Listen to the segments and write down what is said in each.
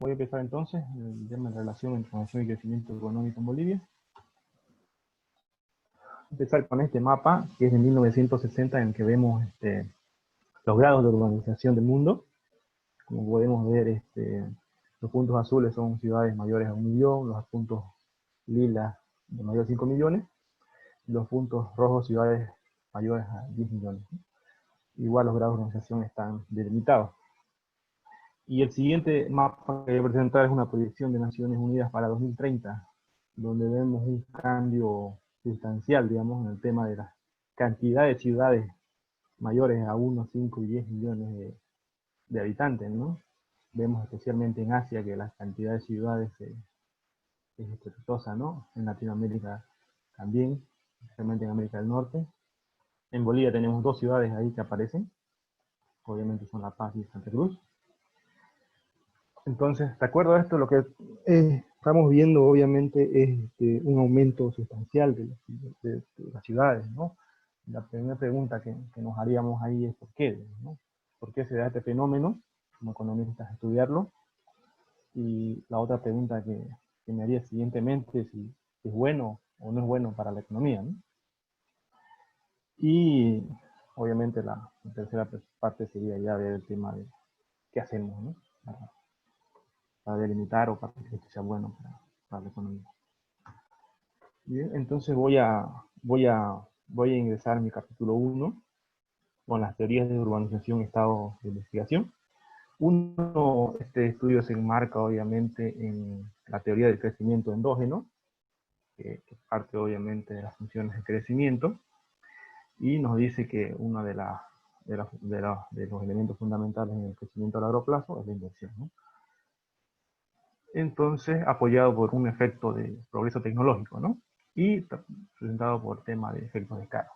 Voy a empezar entonces el tema de relación entre formación y crecimiento económico en Bolivia. Empezar con este mapa que es de 1960 en el que vemos los grados de urbanización del mundo. Como podemos ver, los puntos azules son ciudades mayores a 1 millón, los puntos lilas de mayor a 5 millones, y los puntos rojos ciudades mayores a 10 millones. Igual los grados de urbanización están delimitados. Y el siguiente mapa que voy a presentar es una proyección de Naciones Unidas para 2030, donde vemos un cambio sustancial, digamos, en el tema de la cantidad de ciudades mayores a 1, 5 y 10 millones de habitantes, ¿no? Vemos especialmente en Asia que la cantidad de ciudades es estrepitosa, ¿no? En Latinoamérica también, especialmente en América del Norte. En Bolivia tenemos 2 ciudades ahí que aparecen, obviamente son La Paz y Santa Cruz. Entonces, de acuerdo a esto, lo que estamos viendo obviamente es un aumento sustancial de las ciudades, ¿no? La primera pregunta que nos haríamos ahí es ¿por qué? ¿No? ¿Por qué se da este fenómeno? Como economistas estudiarlo. Y la otra pregunta que me haría siguientemente es si es bueno o no es bueno para la economía, ¿no? Y obviamente la tercera parte sería ya ver el tema de qué hacemos, ¿no? Para delimitar o para que esto sea bueno para la economía. Bien, entonces voy a ingresar en mi capítulo 1 con las teorías de urbanización y estado de investigación. Este estudio se enmarca obviamente en la teoría del crecimiento endógeno, que parte obviamente de las funciones de crecimiento, y nos dice que uno de los elementos fundamentales en el crecimiento a largo plazo es la inversión, ¿no? Entonces, apoyado por un efecto de progreso tecnológico, ¿no? Y presentado por tema de efectos de escala.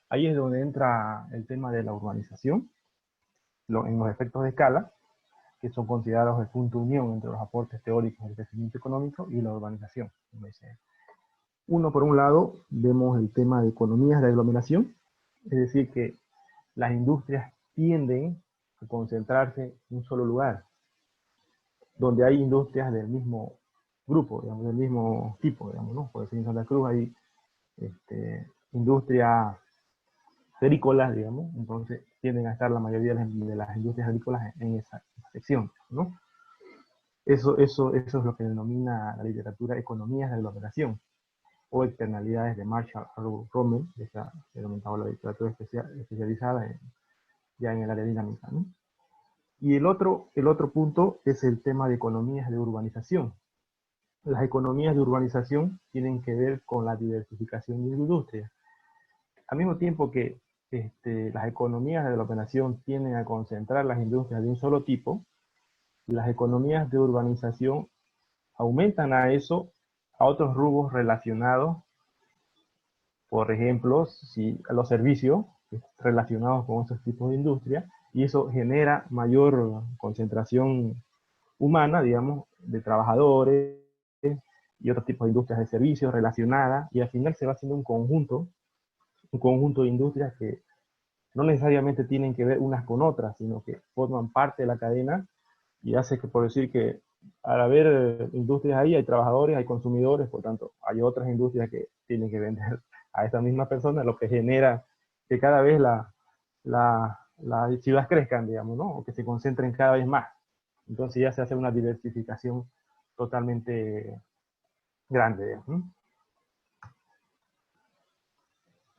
Ahí es donde entra el tema de la urbanización, en los efectos de escala, que son considerados el punto de unión entre los aportes teóricos del crecimiento económico y la urbanización. Por un lado, vemos el tema de economías de aglomeración, es decir, que las industrias tienden a concentrarse en un solo lugar, donde hay industrias del mismo grupo, digamos, del mismo tipo, digamos, ¿no? Por decir, en Santa Cruz hay industrias agrícolas, digamos, entonces tienden a estar la mayoría de las industrias agrícolas en esa sección, ¿no? Eso es lo que denomina la literatura economías de aglomeración, o externalidades de Marshall Rommel, que se ha denominado la literatura especializada ya en el área dinámica, ¿no? Y el otro punto es el tema de economías de urbanización. Las economías de urbanización tienen que ver con la diversificación de industrias. Al mismo tiempo que las economías de aglomeración tienden a concentrar las industrias de un solo tipo, las economías de urbanización aumentan a otros rubros relacionados, por ejemplo, a los servicios relacionados con esos tipos de industria, y eso genera mayor concentración humana, digamos, de trabajadores y otros tipos de industrias de servicios relacionadas, y al final se va haciendo un conjunto de industrias que no necesariamente tienen que ver unas con otras, sino que forman parte de la cadena y hace que, por decir que al haber industrias ahí, hay trabajadores, hay consumidores, por tanto, hay otras industrias que tienen que vender a esas mismas personas, lo que genera que cada vez las ciudades crezcan, digamos, ¿no? O que se concentren cada vez más. Entonces ya se hace una diversificación totalmente grande, digamos.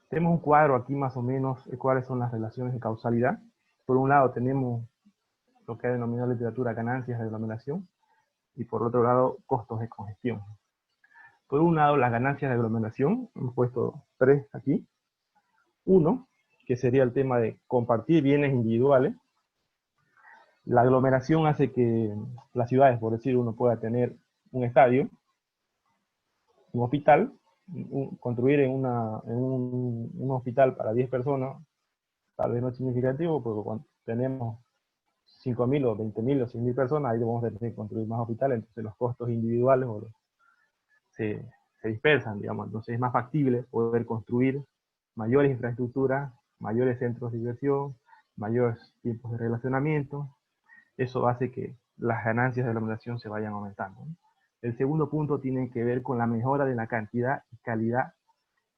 Tenemos un cuadro aquí más o menos de cuáles son las relaciones de causalidad. Por un lado tenemos lo que ha denominado la literatura ganancias de aglomeración, y por otro lado costos de congestión. Por un lado las ganancias de aglomeración, hemos puesto 3 aquí. Uno, que sería el tema de compartir bienes individuales. La aglomeración hace que las ciudades, por decir, uno pueda tener un estadio, un hospital, construir en un hospital para 10 personas, tal vez no es significativo, porque cuando tenemos 5.000 o 20.000 o 100.000 personas, ahí vamos a tener que construir más hospitales, entonces los costos individuales se dispersan, digamos, entonces es más factible poder construir mayores infraestructuras, mayores centros de diversión, mayores tiempos de relacionamiento. Eso hace que las ganancias de la aglomeración se vayan aumentando, ¿no? El segundo punto tiene que ver con la mejora de la cantidad y calidad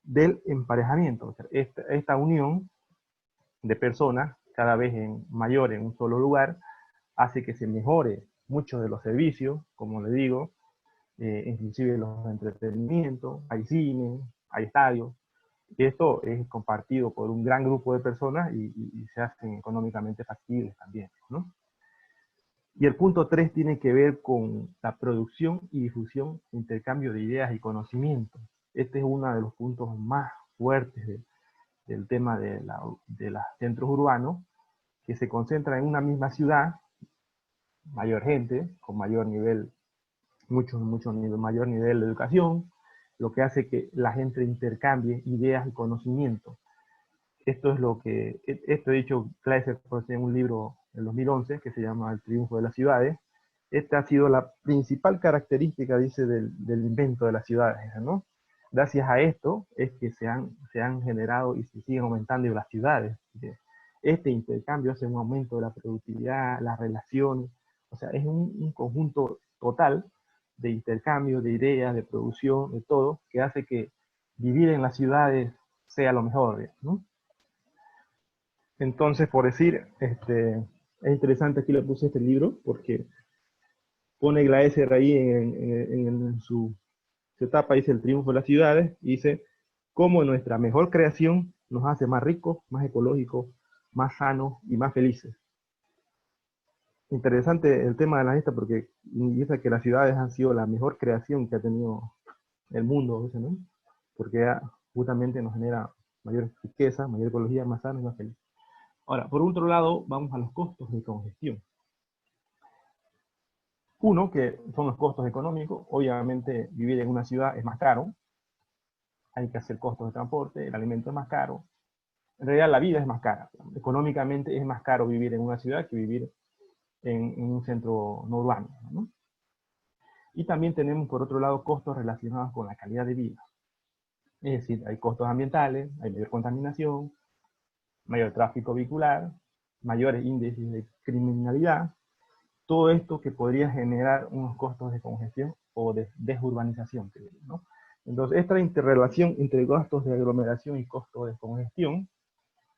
del emparejamiento. O sea, esta unión de personas cada vez mayor en un solo lugar hace que se mejore muchos de los servicios, como le digo, inclusive los entretenimientos, hay cine, hay estadios, y esto es compartido por un gran grupo de personas y se hacen económicamente factibles también, ¿no? Y el punto 3 tiene que ver con la producción y difusión, intercambio de ideas y conocimientos. Este es uno de los puntos más fuertes del tema de los centros urbanos, que se concentran en una misma ciudad, mayor gente, con mayor nivel, mayor nivel de educación, lo que hace que la gente intercambie ideas y conocimientos. Esto es lo que, esto he dicho Kleiser en un libro en 2011 que se llama El triunfo de las ciudades. Esta ha sido la principal característica, dice, del invento de las ciudades, ¿no? Gracias a esto es que se han generado y se siguen aumentando las ciudades. Este intercambio hace un aumento de la productividad, las relaciones, o sea, es un conjunto total de intercambio, de ideas, de producción, de todo, que hace que vivir en las ciudades sea lo mejor, ¿no? Entonces, por decir, es interesante, aquí le puse este libro, porque pone Glaeser ahí en su etapa, dice El triunfo de las ciudades, y dice, cómo nuestra mejor creación nos hace más ricos, más ecológicos, más sanos y más felices. Interesante el tema de la esta, porque dice que las ciudades han sido la mejor creación que ha tenido el mundo, ¿no? Porque justamente nos genera mayor riqueza, mayor ecología, más sanos y más felices. Ahora, por otro lado, vamos a los costos de congestión. Uno, que son los costos económicos. Obviamente, vivir en una ciudad es más caro. Hay que hacer costos de transporte, el alimento es más caro. En realidad, la vida es más cara. Económicamente es más caro vivir en una ciudad que vivir en un centro no urbano, ¿no? Y también tenemos, por otro lado, costos relacionados con la calidad de vida. Es decir, hay costos ambientales, hay mayor contaminación, mayor tráfico vehicular, mayores índices de criminalidad, todo esto que podría generar unos costos de congestión o de desurbanización, ¿no? Entonces, esta interrelación entre gastos de aglomeración y costos de congestión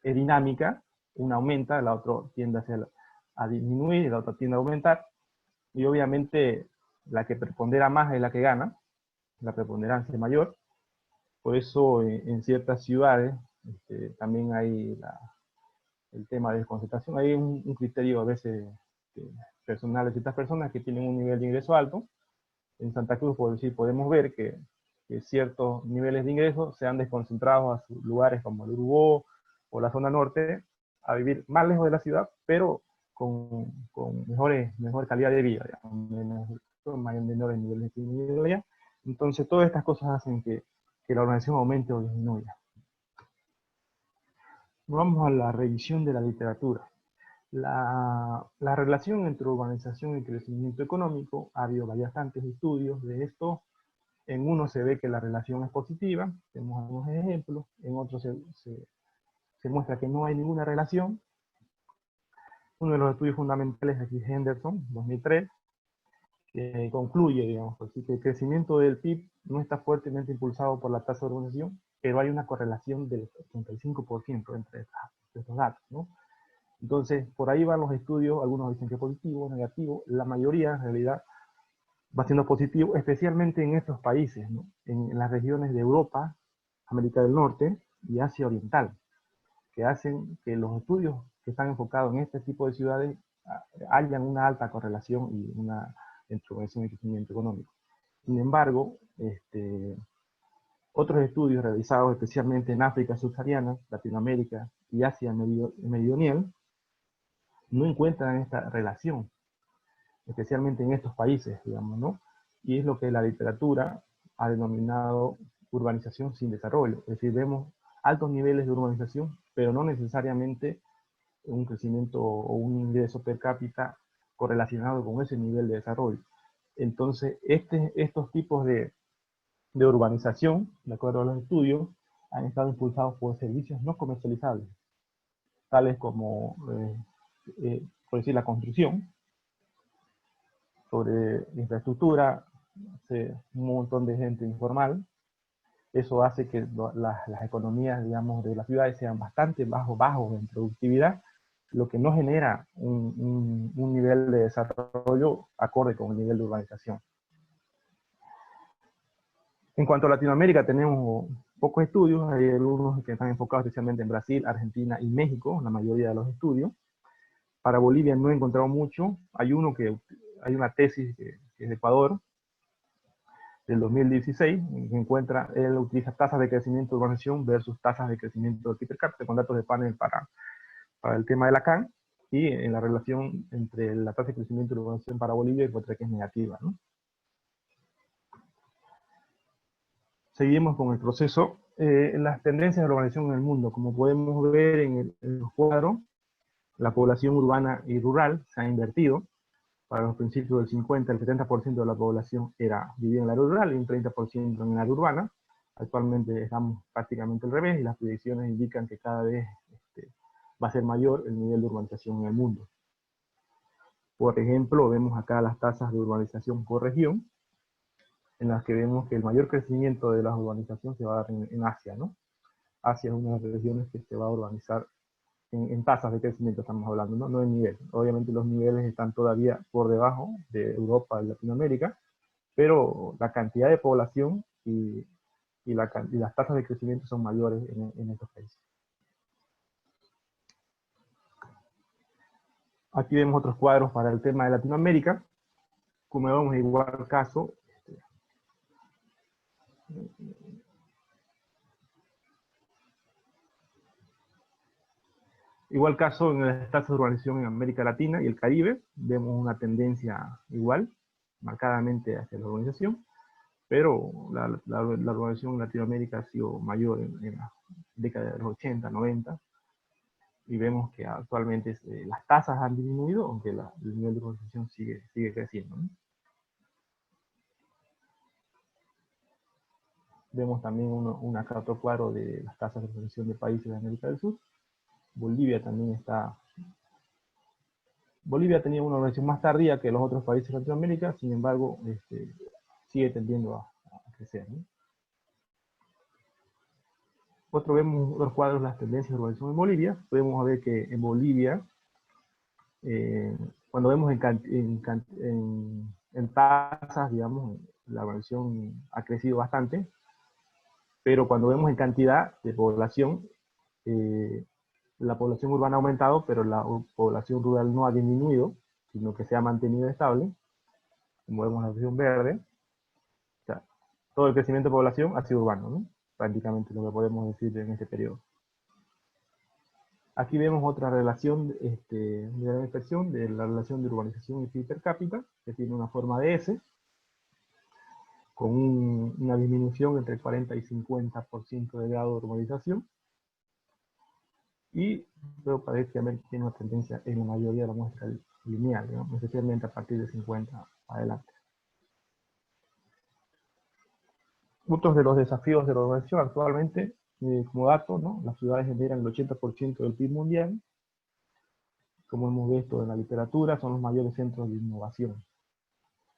es dinámica, una aumenta, la otra tiende a disminuir y la otra tiende a aumentar, y obviamente la que prepondera más es la que gana, la preponderancia es mayor. Por eso en ciertas ciudades también hay el tema de desconcentración. Hay un criterio a veces personal de ciertas personas que tienen un nivel de ingreso alto. En Santa Cruz, por decir, podemos ver que ciertos niveles de ingresos se han desconcentrado a lugares como el Urubó o la zona norte, a vivir más lejos de la ciudad, pero con mejor calidad de vida, digamos, menores niveles de criminalidad. Entonces, todas estas cosas hacen que la organización aumente o disminuya. Vamos a la revisión de la literatura. La relación entre urbanización y crecimiento económico, ha habido bastantes estudios de esto. En uno se ve que la relación es positiva, tenemos algunos ejemplos, en otros se muestra que no hay ninguna relación. Uno de los estudios fundamentales aquí es Henderson, 2003, que concluye, digamos, así que el crecimiento del PIB no está fuertemente impulsado por la tasa de urbanización, pero hay una correlación del 85% entre estos datos, ¿no? Entonces, por ahí van los estudios, algunos dicen que positivo, negativo, la mayoría en realidad va siendo positivo, especialmente en estos países, ¿no? En las regiones de Europa, América del Norte y Asia Oriental, que hacen que los estudios que están enfocados en este tipo de ciudades hayan una alta correlación y una introversión y crecimiento económico. Sin embargo, otros estudios realizados especialmente en África subsahariana, Latinoamérica y Asia meridional no encuentran esta relación, especialmente en estos países, digamos, ¿no? Y es lo que la literatura ha denominado urbanización sin desarrollo. Es decir, vemos altos niveles de urbanización, pero no necesariamente un crecimiento o un ingreso per cápita correlacionado con ese nivel de desarrollo. Entonces, estos tipos de urbanización, de acuerdo a los estudios, han estado impulsados por servicios no comercializables, tales como, por decir, la construcción, sobre infraestructura, un montón de gente informal. Eso hace que las economías, digamos, de las ciudades sean bastante bajos en productividad, lo que no genera un nivel de desarrollo acorde con el nivel de urbanización. En cuanto a Latinoamérica, tenemos pocos estudios, hay algunos que están enfocados especialmente en Brasil, Argentina y México, la mayoría de los estudios. Para Bolivia no he encontrado mucho, hay una tesis que es de Ecuador, del 2016, que encuentra, él utiliza tasas de crecimiento de urbanización versus tasas de crecimiento de PIB per cápita con datos de panel para el tema de la CAN, y en la relación entre la tasa de crecimiento de urbanización para Bolivia encuentra que es negativa, ¿no? Seguimos con el proceso. Las tendencias de la urbanización en el mundo, como podemos ver en los cuadros, la población urbana y rural se ha invertido. Para los principios del 50, el 70% de la población vivía en el área rural y un 30% en el área urbana. Actualmente estamos prácticamente al revés y las proyecciones indican que cada vez va a ser mayor el nivel de urbanización en el mundo. Por ejemplo, vemos acá las tasas de urbanización por región, en las que vemos que el mayor crecimiento de la urbanización se va a dar en Asia, ¿no? Asia es una de las regiones que se va a urbanizar en tasas de crecimiento, estamos hablando, ¿no? No en nivel. Obviamente los niveles están todavía por debajo de Europa y Latinoamérica, pero la cantidad de población y las tasas de crecimiento son mayores en estos países. Aquí vemos otros cuadros para el tema de Latinoamérica. Como vemos, igual caso, en las tasas de urbanización en América Latina y el Caribe, vemos una tendencia igual, marcadamente hacia la urbanización, pero la urbanización en Latinoamérica ha sido mayor en la década de los 80, 90, y vemos que actualmente las tasas han disminuido, aunque el nivel de urbanización sigue creciendo, ¿no? Vemos también acá otro cuadro de las tasas de urbanización de países de América del Sur. Bolivia tenía una urbanización más tardía que los otros países de Latinoamérica, sin embargo, sigue tendiendo a crecer, ¿no? Vemos otros cuadros, las tendencias de urbanización en Bolivia. Podemos ver que en Bolivia, cuando vemos en tasas, digamos, la urbanización ha crecido bastante, pero cuando vemos en cantidad de población, la población urbana ha aumentado, pero la población rural no ha disminuido, sino que se ha mantenido estable, como vemos en la región verde. O sea, todo el crecimiento de población ha sido urbano, ¿no? Prácticamente lo que podemos decir en este periodo. Aquí vemos otra relación de la inversión, de la relación de urbanización y PIB per cápita, que tiene una forma de S, con una disminución entre 40 y 50% de grado de urbanización. Y luego parece que América tiene una tendencia en la mayoría de la muestra lineal, ¿no? Especialmente a partir de 50 adelante. Otros de los desafíos de la urbanización actualmente, como dato, ¿no? Las ciudades generan el 80% del PIB mundial. Como hemos visto en la literatura, son los mayores centros de innovación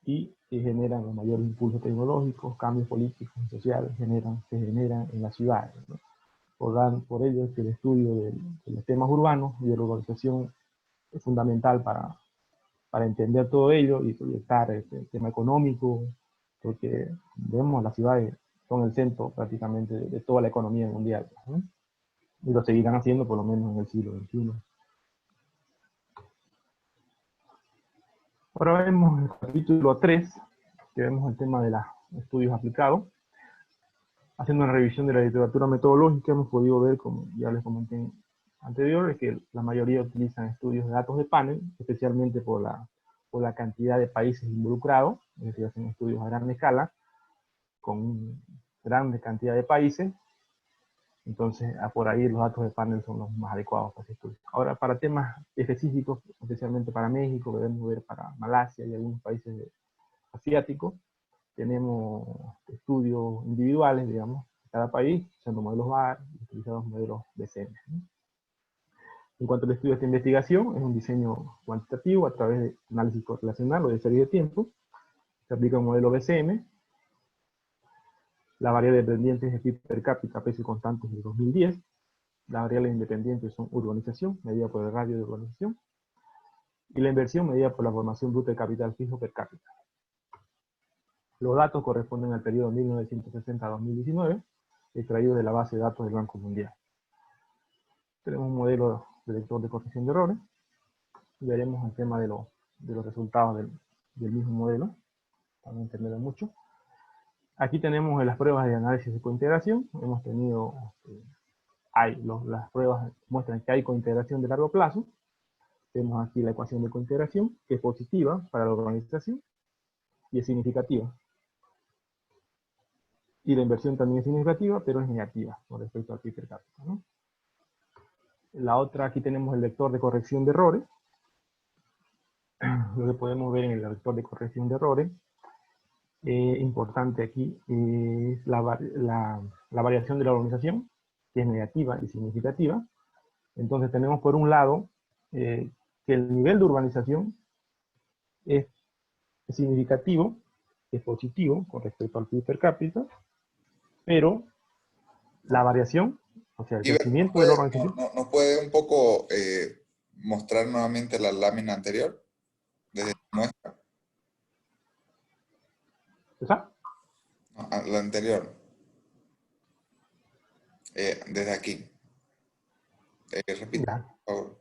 y generan los mayores impulsos tecnológicos, cambios políticos y sociales se generan en las ciudades, ¿no? Por ello es que el estudio de los temas urbanos y de la urbanización es fundamental para entender todo ello y proyectar el tema económico, porque vemos las ciudades son el centro prácticamente de toda la economía mundial, ¿no? Y lo seguirán haciendo por lo menos en el siglo XXI. Ahora vemos el capítulo 3, que vemos el tema de los estudios aplicados. Haciendo una revisión de la literatura metodológica, hemos podido ver, como ya les comenté anterior, es que la mayoría utilizan estudios de datos de panel, especialmente por la cantidad de países involucrados, es decir, hacen estudios a gran escala, con grande cantidad de países. Entonces, por ahí los datos de panel son los más adecuados para ese estudio. Ahora, para temas específicos, especialmente para México, debemos ver para Malasia y algunos países asiáticos, tenemos estudios individuales, digamos, de cada país, usando modelos VAR, utilizando modelos BCM, ¿no? En cuanto al estudio de esta investigación, es un diseño cuantitativo a través de análisis correlacional o de serie de tiempo. Se aplica un modelo BCM. La variable dependiente es el PIB per cápita, precio constante de 2010. Las variables independientes son urbanización, medida por el radio de urbanización, y la inversión medida por la formación bruta de capital fijo per cápita. Los datos corresponden al periodo 1960-2019, extraídos de la base de datos del Banco Mundial. Tenemos un modelo de lector de corrección de errores. Veremos el tema de los resultados del mismo modelo, para no entenderlo mucho. Aquí tenemos las pruebas de análisis de cointegración. Hemos tenido, las pruebas muestran que hay cointegración de largo plazo. Tenemos aquí la ecuación de cointegración, que es positiva para la organización y es significativa. Y la inversión también es significativa, pero es negativa con respecto al PIB per cápita, ¿no? La otra, aquí tenemos el vector de corrección de errores. Lo que podemos ver en el vector de corrección de errores, importante aquí, es la variación de la organización, que es negativa y significativa. Entonces tenemos por un lado que el nivel de urbanización es significativo, es positivo con respecto al PIB per cápita, pero la variación, o sea, el Iber, crecimiento de la organización. ¿nos puede un poco mostrar nuevamente la lámina anterior? Desde muestra. ¿Está? No, la anterior. Desde aquí. Repite, Ya, por favor.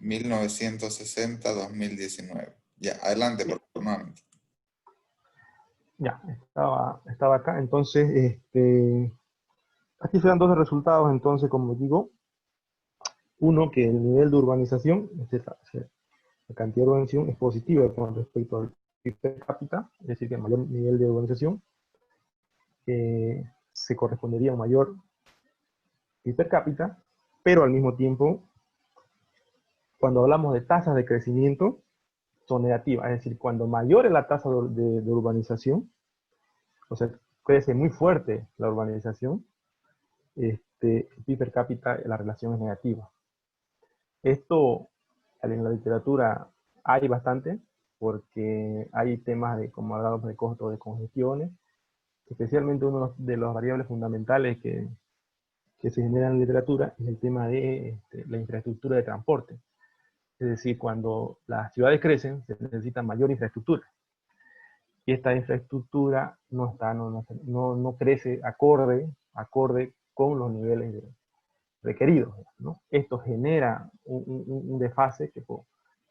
1960-2019. Ya, adelante, por favor, nuevamente. ya, estaba acá. Entonces, aquí se dan dos resultados, entonces, como digo. Uno, que el nivel de urbanización, la cantidad de urbanización es positiva con respecto al PIB per cápita, es decir, que el mayor nivel de urbanización se correspondería a un mayor PIB per cápita, pero al mismo tiempo, cuando hablamos de tasas de crecimiento, son negativas, es decir, cuando mayor es la tasa de urbanización, o sea, crece muy fuerte la urbanización, el PIB per cápita, la relación es negativa. Esto en la literatura hay bastante, porque hay temas de, como hablamos, de costos de congestiones, especialmente uno de los variables fundamentales que se generan en la literatura es el tema de la infraestructura de transporte. Es decir, cuando las ciudades crecen, se necesita mayor infraestructura. Y esta infraestructura no crece acorde con los niveles requeridos, ¿no? Esto genera un desfase que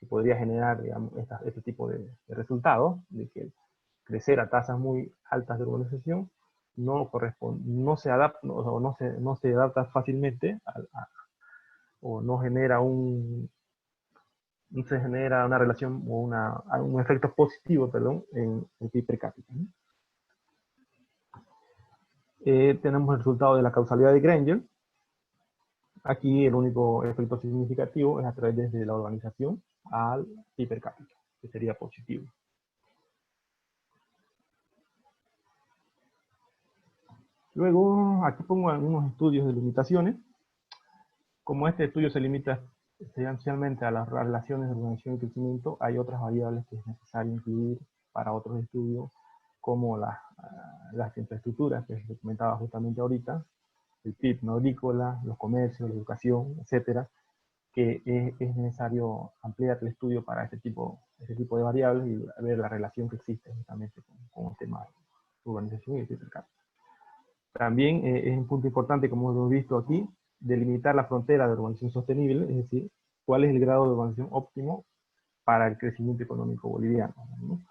podría generar, digamos, este tipo de resultados, de que crecer a tasas muy altas de urbanización no se adapta, no se adapta fácilmente o no genera no se genera una relación o un efecto positivo, perdón, en el PIB per cápita, ¿no? Tenemos el resultado de la causalidad de Granger. Aquí el único efecto significativo es a través desde la urbanización al PIB per cápita, que sería positivo. Luego, aquí pongo algunos estudios de limitaciones. Como este estudio se limita esencialmente a las relaciones de urbanización y crecimiento, hay otras variables que es necesario incluir para otros estudios, como las infraestructuras, que les comentaba justamente ahorita, el PIB no agrícola, los comercios, la educación, etcétera, que es necesario ampliar el estudio para este tipo de variables y ver la relación que existe justamente con el tema de urbanización y el PIB per cápita. También es un punto importante, como hemos visto aquí, delimitar la frontera de urbanización sostenible, es decir, cuál es el grado de urbanización óptimo para el crecimiento económico boliviano, ¿no?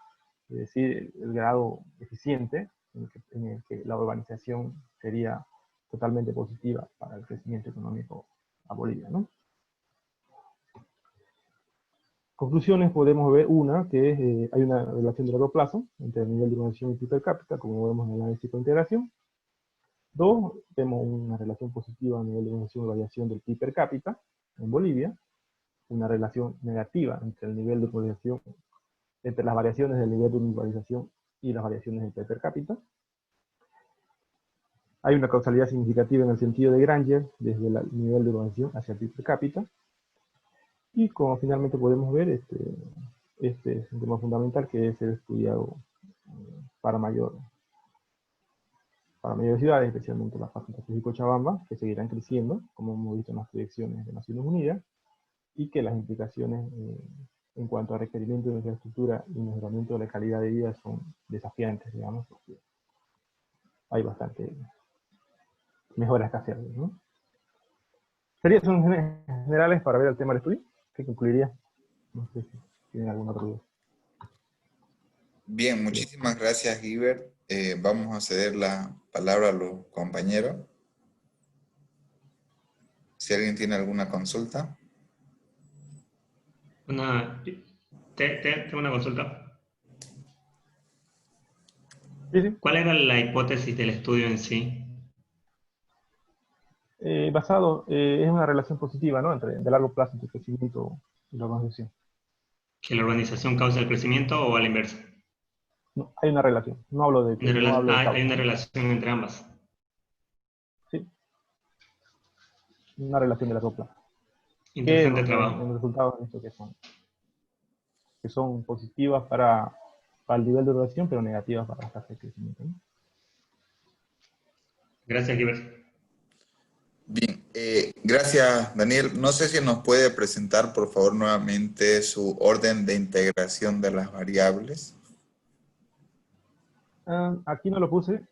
Es decir, el grado eficiente en el que la urbanización sería totalmente positiva para el crecimiento económico a Bolivia, ¿no? Conclusiones, podemos ver una, que es, hay una relación de largo plazo entre el nivel de urbanización y PIB per cápita, como vemos en el análisis de integración. Dos, vemos una relación positiva a nivel de urbanización y variación del PIB per cápita en Bolivia, una relación negativa entre el nivel de urbanización, entre las variaciones del nivel de urbanización y las variaciones del PIB per cápita. Hay una causalidad significativa en el sentido de Granger, desde el nivel de urbanización hacia el PIB per cápita. Y como finalmente podemos ver, este es un tema fundamental que debe ser estudiado para mayores ciudades, especialmente las Pacífico y Cochabamba, que seguirán creciendo, como hemos visto en las proyecciones de Naciones Unidas, y que las implicaciones en cuanto a requerimiento de infraestructura y mejoramiento de la calidad de vida son desafiantes, digamos, porque hay bastante mejoras que hacer, ¿no? Son generales para ver el tema del estudio, que concluiría. No sé si tienen alguna otra duda. Bien, muchísimas gracias, Guibert. Vamos a ceder la palabra a los compañeros. Si alguien tiene alguna consulta. Tengo una consulta. Sí, sí. ¿Cuál era la hipótesis del estudio en sí? Es una relación positiva, ¿no? De largo plazo entre el crecimiento y la urbanización. ¿Que la urbanización causa el crecimiento o a la inversa? No, hay una relación. No hablo de causa. Hay una relación entre ambas. Sí, una relación de largo plazo. Que Interesante en trabajo. los resultados han visto que son positivas para el nivel de urbanización, pero negativas para las tasas de crecimiento, ¿no? Gracias, Gilbert. Bien, gracias, Daniel. No sé si nos puede presentar, por favor, nuevamente su orden de integración de las variables. Aquí no lo puse.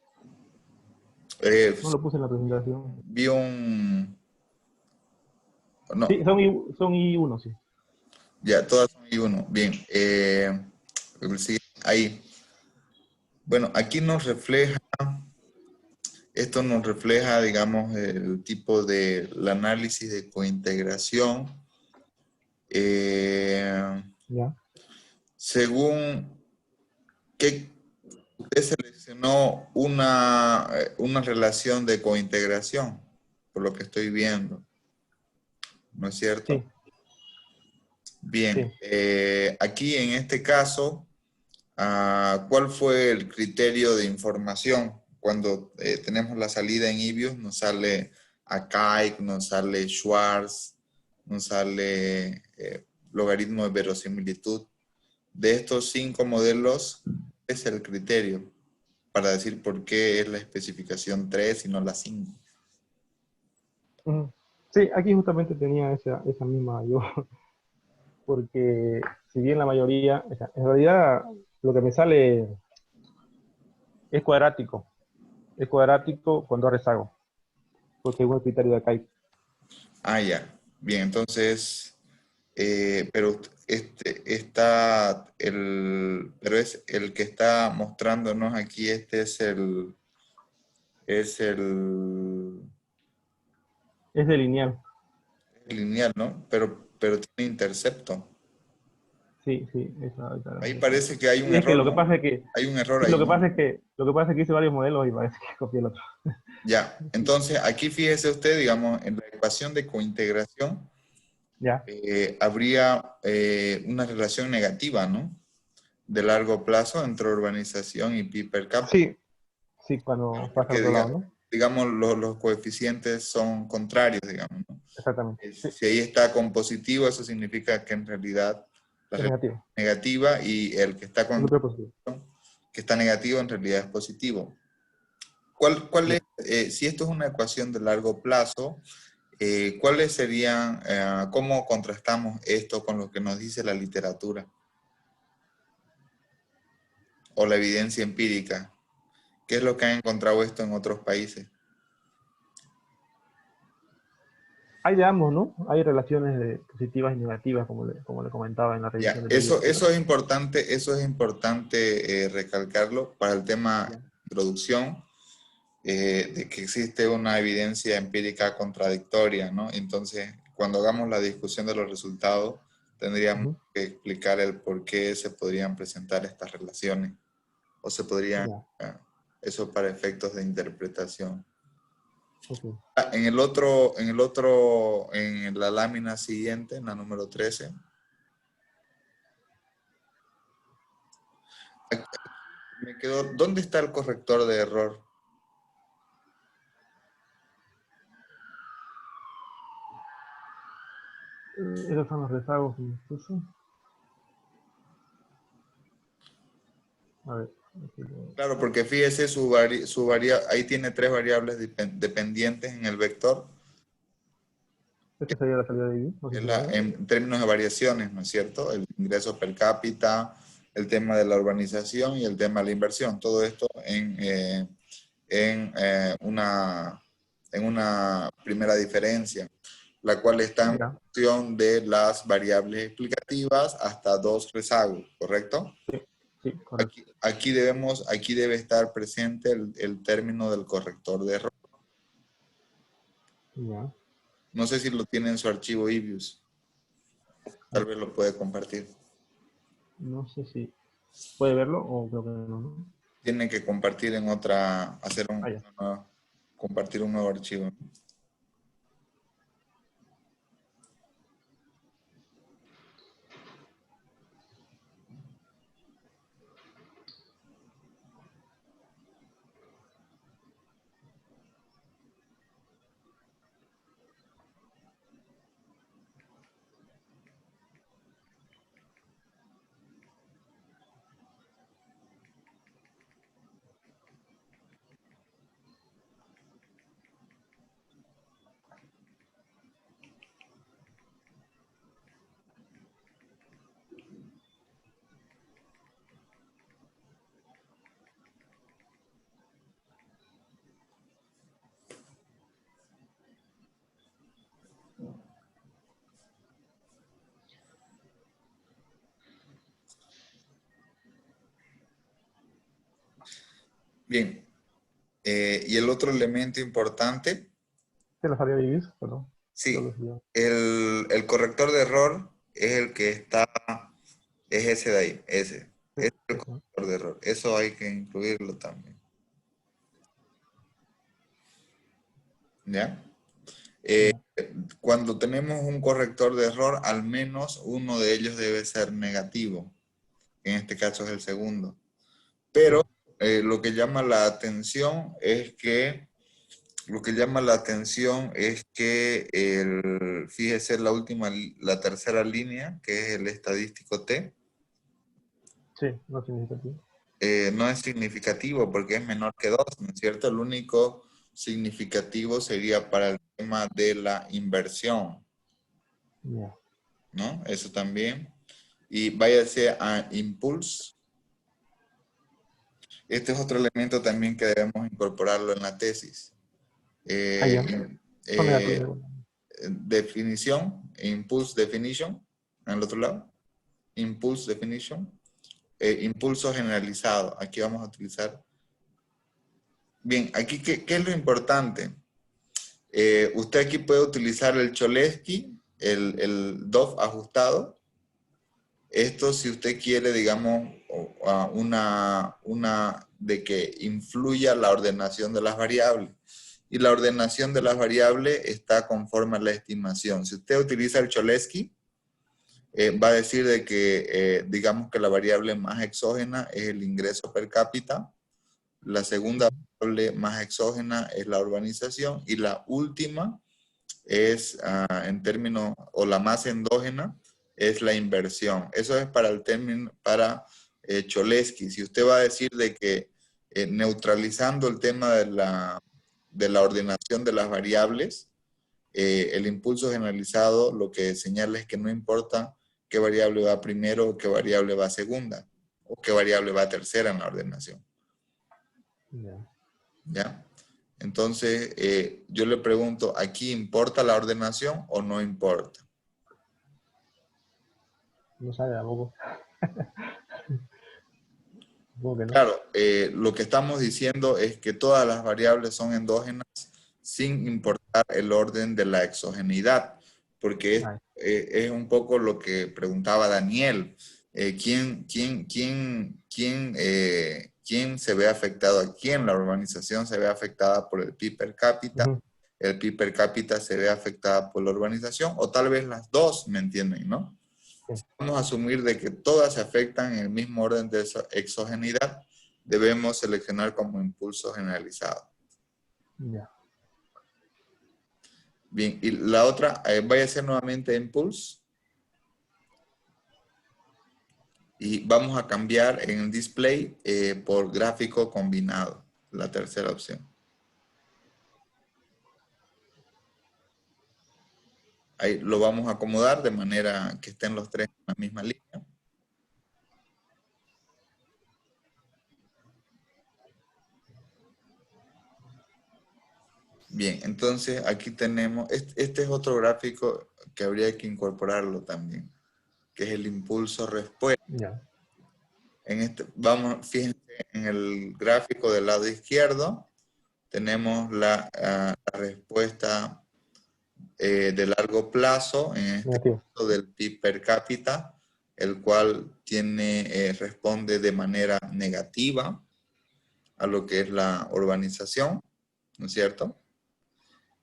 No lo puse en la presentación. Vi un... No, Sí, son I1, sí. ya, todas son I1. Bien, sí, ahí. Bueno, aquí nos refleja, esto nos refleja, digamos, el tipo del análisis de cointegración. Ya. Según que usted seleccionó una relación de cointegración, por lo que estoy viendo, ¿no es cierto? Sí. Bien, Sí. aquí en este caso, ¿cuál fue el criterio de información? Cuando tenemos la salida en IBIOS, nos sale Akaik, nos sale Schwartz, nos sale logaritmo de verosimilitud. De estos 5 modelos, ¿qué es el criterio para decir por qué es la especificación 3 y no la 5? Sí, aquí justamente tenía esa misma yo, porque si bien la mayoría, o sea, en realidad lo que me sale es cuadrático con dos rezagos, porque es un criterio de acá. Ah, ya. Bien, entonces, pero pero es el que está mostrándonos aquí, es el Es de lineal. lineal, ¿no? Pero tiene intercepto. Sí, sí, esa. Ahí parece que hay un Y es que error, lo que ¿no? pasa es que, Hay un error lo ahí, que ¿no? pasa es que, hice varios modelos y parece que copié el otro. Ya, entonces aquí fíjese usted, digamos, en la ecuación de cointegración, Ya. habría una relación negativa, ¿no? De largo plazo entre urbanización y PIB per cápita. Sí, sí, cuando pasa al Porque otro lado, ¿no? digamos, los coeficientes son contrarios, digamos, ¿no? Exactamente. Sí, Si ahí está con positivo, eso significa que en realidad la es relación negativo. es negativa, y el que está Es con positivo. que está negativo en realidad es positivo. ¿Cuál Ya. es, si esto es una ecuación de largo plazo, cuáles serían, cómo contrastamos esto con lo que nos dice la literatura o la evidencia empírica? ¿Qué es lo que han encontrado esto en otros países? Hay de ambos, ¿no? Hay relaciones positivas y negativas, como le comentaba en la revisión Ya, de la literatura. eso es importante recalcarlo para el tema Ya. de introducción, de que existe una evidencia empírica contradictoria, ¿no? Entonces, cuando hagamos la discusión de los resultados, tendríamos que explicar el por qué se podrían presentar estas relaciones, o se podrían, Ya. eso para efectos de interpretación. Okay. En la lámina siguiente, en la número 13, me quedó, ¿dónde está el corrector de error? Esos son los rezagos que me puso. A ver. Aquí Claro, porque fíjese, ahí tiene tres variables dependientes en el vector. esta sería la salida de I. No sé si lo veo. En términos de variaciones, ¿no es cierto? El ingreso per cápita, el tema de la urbanización y el tema de la inversión. Todo esto en una primera diferencia, la cual está en Ya. función de las variables explicativas hasta dos rezagos, ¿correcto? Sí, correcto. Aquí debe estar presente el término del corrector de error. Ya. No sé si lo tiene en su archivo IBIUS. Tal vez lo puede compartir. No sé si puede verlo o creo que no, ¿no? Tiene que compartir en otra, Ya. compartir un nuevo archivo. Bien. Y el otro elemento importante, ¿Qué la salida de I? Perdón. Yo lo sí, decía. el corrector de error es el que está, es ese de ahí, ese. Sí, Es el eso. corrector de error. Eso hay que incluirlo también. ¿Ya? Eh, Ya. Cuando tenemos un corrector de error, al menos uno de ellos debe ser negativo. En este caso es el segundo. Pero Sí. lo que llama la atención es que fíjese la tercera línea, que es el estadístico T, Sí, no significativo. no es significativo porque es menor que 2, ¿no es cierto? El único significativo sería para el tema de la inversión, Ya. ¿no? Eso también. Y váyase a Impulse. Este es otro elemento también que debemos incorporarlo en la tesis. Ya. Son Eh, negativos. Definición, Impulse Definition, al otro lado. Impulse Definition. Impulso generalizado. Aquí vamos a utilizar. Bien, aquí, ¿qué es lo importante? Usted aquí puede utilizar el Cholesky, el DOF ajustado. Esto si usted quiere, digamos, de que influya la ordenación de las variables. Y la ordenación de las variables está conforme a la estimación. Si usted utiliza el Cholesky, va a decir de que, digamos que la variable más exógena es el ingreso per cápita. La segunda variable más exógena es la urbanización. Y la última es, en términos, o la más endógena, es la inversión. Eso es para el término, para Cholesky. Si usted va a decir de que neutralizando el tema de la ordenación de las variables, el impulso generalizado lo que señala es que no importa qué variable va primero o qué variable va segunda o qué variable va tercera en la ordenación. Ya. ¿Ya? Entonces, yo le pregunto, ¿aquí importa la ordenación o no importa? No sabe tampoco. Supongo que no. Claro, lo que estamos diciendo es que todas las variables son endógenas sin importar el orden de la exogeneidad, porque Ay, es un poco lo que preguntaba Daniel. ¿Quién se ve afectado aquí? La urbanización se ve afectada por el PIB per cápita, ujú. el PIB per cápita se ve afectada por la urbanización, o tal vez las dos, ¿me entienden, no? Sí. Vamos a asumir de que todas se afectan en el mismo orden de exogeneidad, debemos seleccionar como impulso generalizado. Ya. Bien, y la otra, vaya a ser nuevamente impulse. Y vamos a cambiar en el display por gráfico combinado, la tercera opción. Ahí lo vamos a acomodar de manera que estén los tres en la misma línea. Bien, entonces aquí tenemos, este es otro gráfico que habría que incorporarlo también, que es el impulso respuesta. Ya. En este, vamos, fíjense en el gráfico del lado izquierdo, tenemos la respuesta de largo plazo, en este Negativo. caso del PIB per cápita, el cual responde de manera negativa a lo que es la urbanización, ¿no es cierto?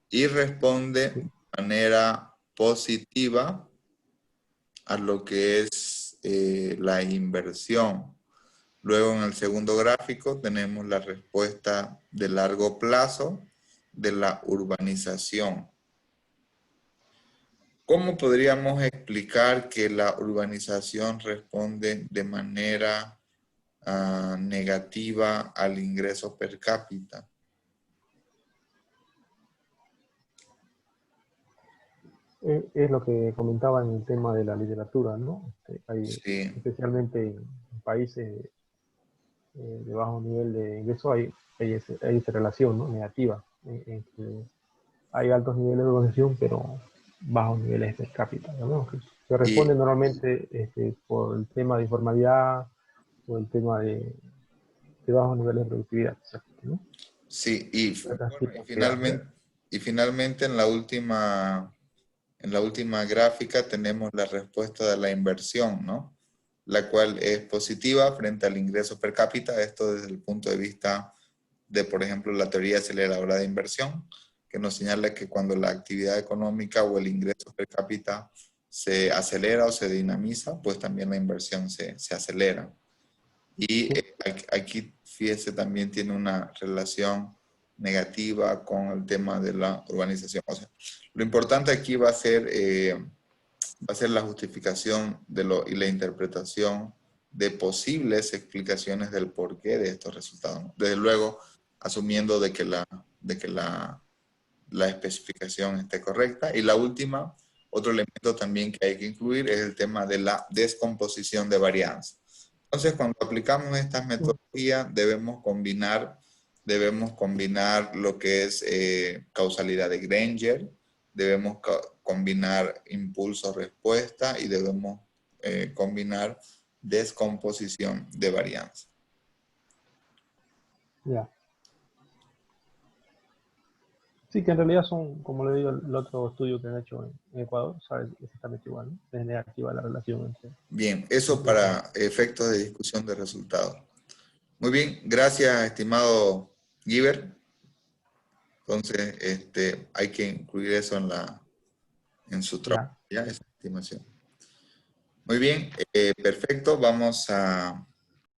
Y responde de manera positiva a lo que es la inversión. Luego en el segundo gráfico tenemos la respuesta de largo plazo de la urbanización. ¿Cómo podríamos explicar que la urbanización responde de manera negativa al ingreso per cápita? Es lo que comentaba en el tema de la literatura, ¿no? Sí, Especialmente en países de bajo nivel de ingreso, hay esa relación, ¿no? Negativa. Que hay altos niveles de urbanización, pero bajos niveles per cápita, ¿no? Que responde y, normalmente por el tema de informalidad o el tema de bajos niveles de productividad, ¿no? sí, Otros bueno, tipos de y finalmente en la última gráfica tenemos la respuesta de la inversión, ¿no? La cual es positiva frente al ingreso per cápita, esto desde el punto de vista de, por ejemplo, la teoría aceleradora de inversión, que nos señala que cuando la actividad económica o el ingreso per cápita se acelera o se dinamiza, pues también la inversión se acelera. Y aquí, fíjese, también tiene una relación negativa con el tema de la urbanización. O sea, lo importante aquí va a ser la justificación y la interpretación de posibles explicaciones del porqué de estos resultados, ¿no? Desde luego, asumiendo de que la especificación esté correcta. Y la última, otro elemento también que hay que incluir es el tema de la descomposición de varianza. Entonces, cuando aplicamos estas metodologías, debemos combinar lo que es causalidad de Granger, debemos combinar impulso-respuesta y debemos combinar descomposición de varianza. Ya. Sí, que en realidad son, como le digo, el otro estudio que han hecho en Ecuador, sabes exactamente igual, ¿no? Es negativa la relación entre... Bien, eso para efectos de discusión de resultados. Muy bien, gracias, estimado Giver. Entonces, hay que incluir eso en su trabajo, ¿ya? Esa estimación. Muy bien, perfecto. Vamos a